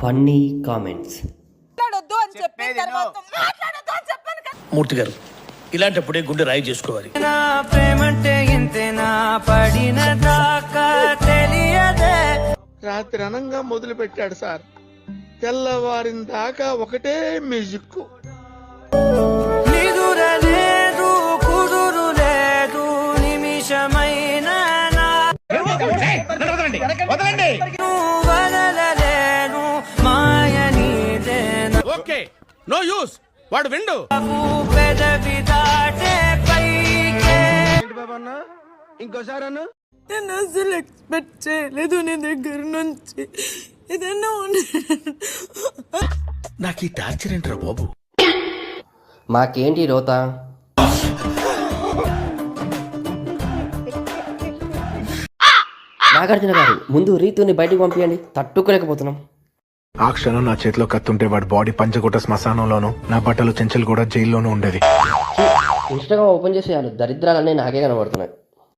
Funny comments. మూర్తి గారు, ఇలాంటప్పుడే గుండె రాయి చేసుకోవాలి. రాత్రి అనంగా మొదలు పెట్టాడు సార్, తెల్లవారిన దాకా ఒకటే మ్యూజిక్. ఓకే, నో యూస్, వాడు విండు. ఇంకోసారి అన్న, నేను అసలు ఎక్స్పెక్ట్ చేయలేదు నీ దగ్గర నుంచి ఏదన్నా నాకు ఈ టార్చర్ ఏంట్రా బాబు? మాకేంటి రోత? నాగార్జున గారు, ముందు రీతుని బయటికి పంపించండి, తట్టుకోలేకపోతున్నాం. ఆ క్షణం నా చేతిలో కత్తుంటే వాడి బాడీ పంచగుట్ట శ్మశానంలోనూ, నా బట్టలు చెంచలు కూడా జైల్లోనూ ఉండేది. ఇన్స్టాగ్రామ్ ఓపెన్ చేసేయాలి, దరిద్రాలన్నీ నాకే కనబడుతున్నాయి.